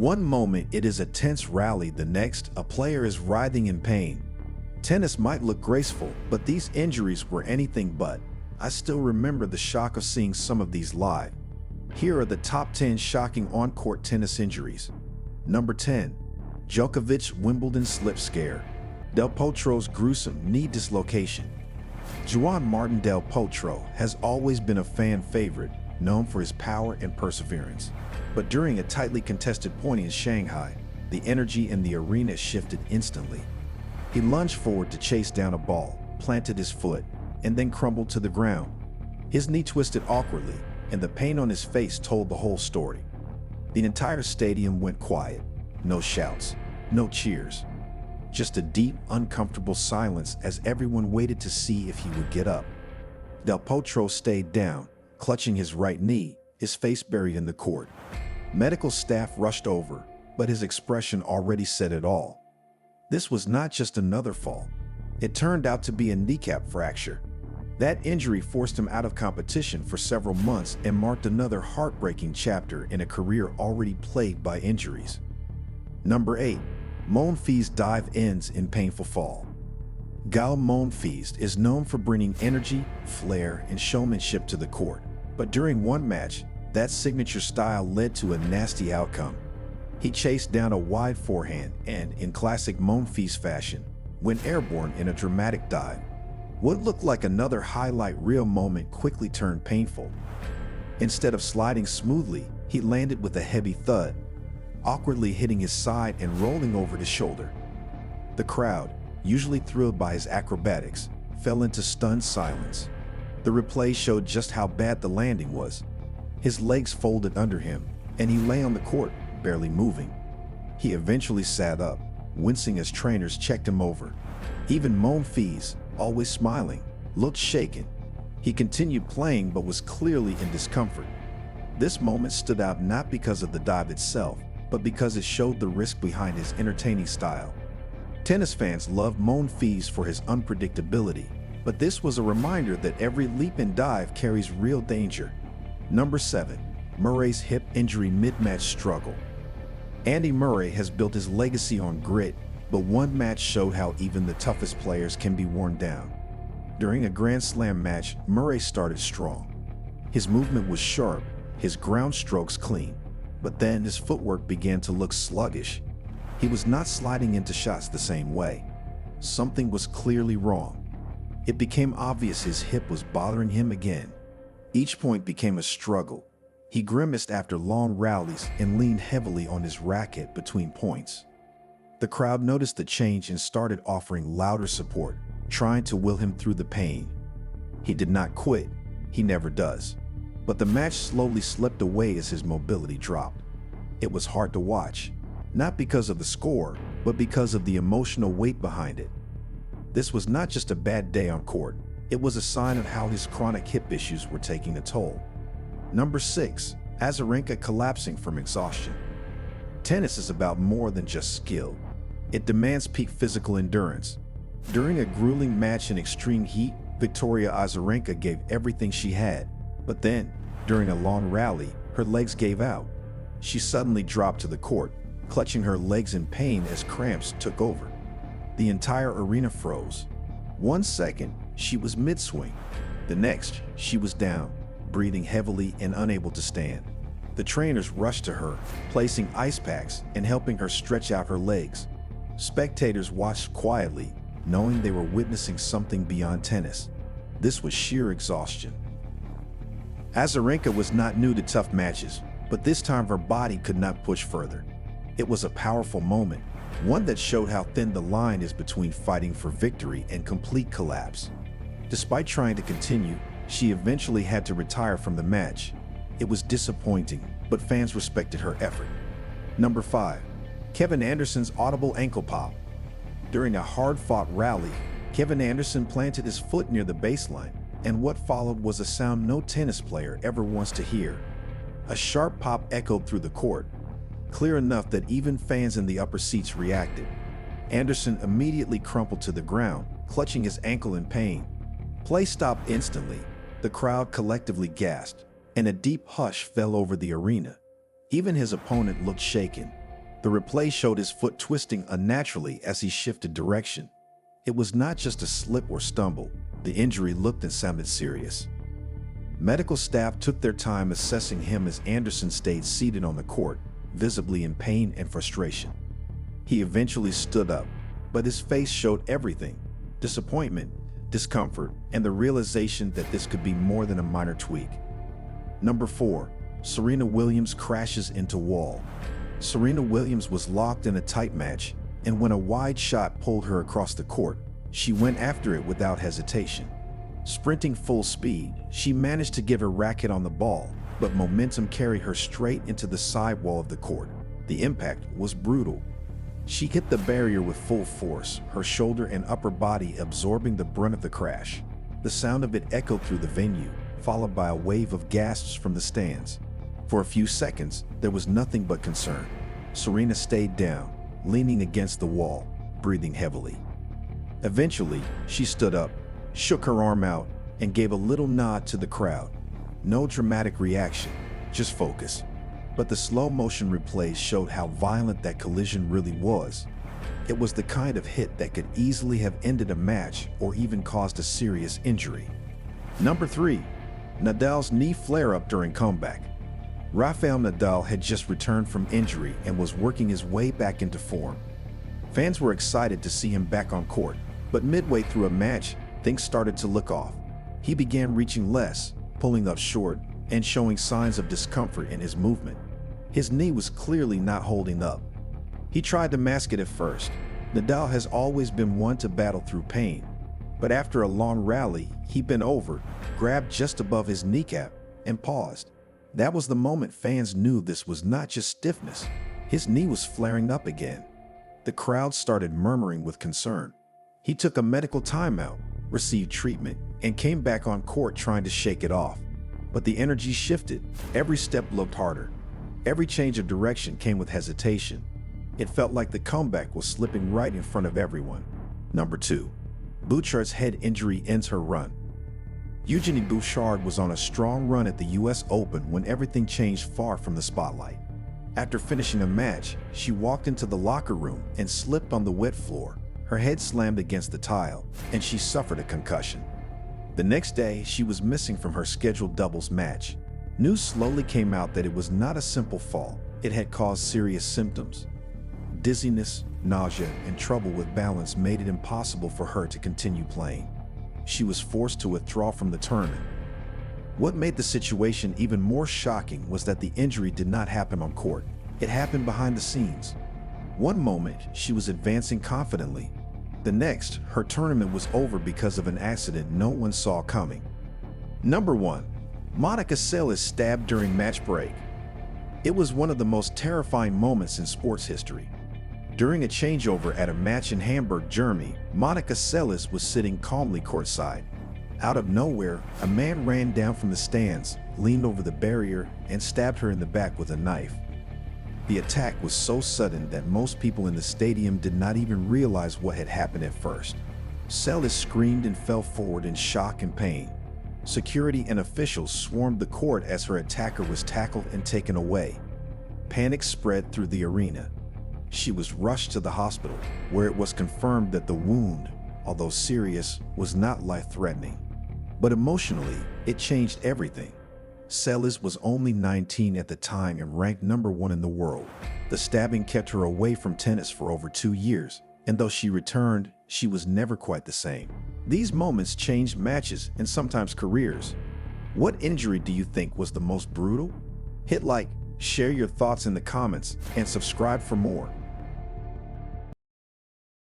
One moment it is a tense rally, the next a player is writhing in pain. Tennis might look graceful, but these injuries were anything but. I still remember the shock of seeing some of these live. Here are the top 10 shocking on-court tennis injuries. Number 10. Djokovic Wimbledon slip scare. Del Potro's gruesome knee dislocation. Juan Martín del Potro has always been a fan favorite, known for his power and perseverance. But during a tightly contested point in Shanghai, the energy in the arena shifted instantly. He lunged forward to chase down a ball, planted his foot, and then crumbled to the ground. His knee twisted awkwardly, and the pain on his face told the whole story. The entire stadium went quiet. No shouts, no cheers. Just a deep, uncomfortable silence as everyone waited to see if he would get up. Del Potro stayed down, clutching his right knee, his face buried in the court. Medical staff rushed over, but his expression already said it all. This was not just another fall. It turned out to be a kneecap fracture. That injury forced him out of competition for several months and marked another heartbreaking chapter in a career already plagued by injuries. Number 8. Moan's dive ends in painful fall. Moan is known for bringing energy, flair, and showmanship to the court. But during one match, that signature style led to a nasty outcome. He chased down a wide forehand and, in classic Moan fashion, went airborne in a dramatic dive. What looked like another highlight reel moment quickly turned painful. Instead of sliding smoothly, he landed with a heavy thud, awkwardly hitting his side and rolling over his shoulder. The crowd, usually thrilled by his acrobatics, fell into stunned silence. The replay showed just how bad the landing was. His legs folded under him, and he lay on the court, barely moving. He eventually sat up, wincing as trainers checked him over. Even Moan, always smiling, looked shaken. He continued playing but was clearly in discomfort. This moment stood out not because of the dive itself, but because it showed the risk behind his entertaining style. Tennis fans loved Moan for his unpredictability, but this was a reminder that every leap and dive carries real danger. Number 7. Murray's hip injury mid-match struggle. Andy Murray has built his legacy on grit, but one match showed how even the toughest players can be worn down. During a Grand Slam match, Murray started strong. His movement was sharp, his ground strokes clean, but then his footwork began to look sluggish. He was not sliding into shots the same way. Something was clearly wrong. It became obvious his hip was bothering him again. Each point became a struggle. He grimaced after long rallies and leaned heavily on his racket between points. The crowd noticed the change and started offering louder support, trying to will him through the pain. He did not quit. He never does. But the match slowly slipped away as his mobility dropped. It was hard to watch, not because of the score, but because of the emotional weight behind it. This was not just a bad day on court. It was a sign of how his chronic hip issues were taking a toll. Number 6. Azarena collapsing from exhaustion. Tennis is about more than just skill. It demands peak physical endurance. During a grueling match in extreme heat, Victoria Azarena gave everything she had. But then, during a long rally, her legs gave out. She suddenly dropped to the court, clutching her legs in pain as cramps took over. The entire arena froze. 1 second, she was mid-swing. The next, she was down, breathing heavily and unable to stand. The trainers rushed to her, placing ice packs and helping her stretch out her legs. Spectators watched quietly, knowing they were witnessing something beyond tennis. This was sheer exhaustion. Azarena was not new to tough matches, but this time her body could not push further. It was a powerful moment, one that showed how thin the line is between fighting for victory and complete collapse. Despite trying to continue, she eventually had to retire from the match. It was disappointing, but fans respected her effort. Number 5. Kevin Anderson's audible ankle pop. During a hard-fought rally, Kevin Anderson planted his foot near the baseline, and what followed was a sound no tennis player ever wants to hear. A sharp pop echoed through the court, clear enough that even fans in the upper seats reacted. Anderson immediately crumpled to the ground, clutching his ankle in pain. Play stopped instantly. The crowd collectively gasped, and a deep hush fell over the arena. Even his opponent looked shaken. The replay showed his foot twisting unnaturally as he shifted direction. It was not just a slip or stumble. The injury looked and sounded serious. Medical staff took their time assessing him as Anderson stayed seated on the court, visibly in pain and frustration. He eventually stood up, but his face showed everything: disappointment, discomfort, and the realization that this could be more than a minor tweak. Number 4. Serena Williams crashes into wall. Serena Williams was locked in a tight match, and when a wide shot pulled her across the court, she went after it without hesitation. Sprinting full speed, she managed to give her racket on the ball, but momentum carried her straight into the side wall of the court. The impact was brutal. She hit the barrier with full force, her shoulder and upper body absorbing the brunt of the crash. The sound of it echoed through the venue, followed by a wave of gasps from the stands. For a few seconds, there was nothing but concern. Serena stayed down, leaning against the wall, breathing heavily. Eventually, she stood up, shook her arm out, and gave a little nod to the crowd. No dramatic reaction, just focus. But the slow-motion replays showed how violent that collision really was. It was the kind of hit that could easily have ended a match or even caused a serious injury. Number 3. Nadal's knee flare-up during comeback. Rafael Nadal had just returned from injury and was working his way back into form. Fans were excited to see him back on court, but midway through a match, things started to look off. He began reaching less, pulling up short, and showing signs of discomfort in his movement. His knee was clearly not holding up. He tried to mask it at first. Nadal has always been one to battle through pain, but after a long rally, he bent over, grabbed just above his kneecap, and paused. That was the moment fans knew this was not just stiffness. His knee was flaring up again. The crowd started murmuring with concern. He took a medical timeout, received treatment, and came back on court trying to shake it off. But the energy shifted. Every step looked harder. Every change of direction came with hesitation. It felt like the comeback was slipping right in front of everyone. Number 2. Buchard's head injury ends her run. Eugenie Buchard was on a strong run at the US Open when everything changed far from the spotlight. After finishing a match, she walked into the locker room and slipped on the wet floor. Her head slammed against the tile, and she suffered a concussion. The next day, she was missing from her scheduled doubles match. News slowly came out that it was not a simple fall. It had caused serious symptoms. Dizziness, nausea, and trouble with balance made it impossible for her to continue playing. She was forced to withdraw from the tournament. What made the situation even more shocking was that the injury did not happen on court. It happened behind the scenes. One moment, she was advancing confidently. The next, her tournament was over because of an accident no one saw coming. Number 1. Monica Celis stabbed during match break. It was one of the most terrifying moments in sports history. During a changeover at a match in Hamburg, Germany, Monica Celis was sitting calmly courtside. Out of nowhere, a man ran down from the stands, leaned over the barrier, and stabbed her in the back with a knife. The attack was so sudden that most people in the stadium did not even realize what had happened at first. Celis screamed and fell forward in shock and pain. Security and officials swarmed the court as her attacker was tackled and taken away. Panic spread through the arena. She was rushed to the hospital, where it was confirmed that the wound, although serious, was not life-threatening. But emotionally, it changed everything. Celis was only 19 at the time and ranked number 1 in the world. The stabbing kept her away from tennis for over 2 years, and though she returned, she was never quite the same. These moments changed matches and sometimes careers. What injury do you think was the most brutal? Hit like, share your thoughts in the comments, and subscribe for more.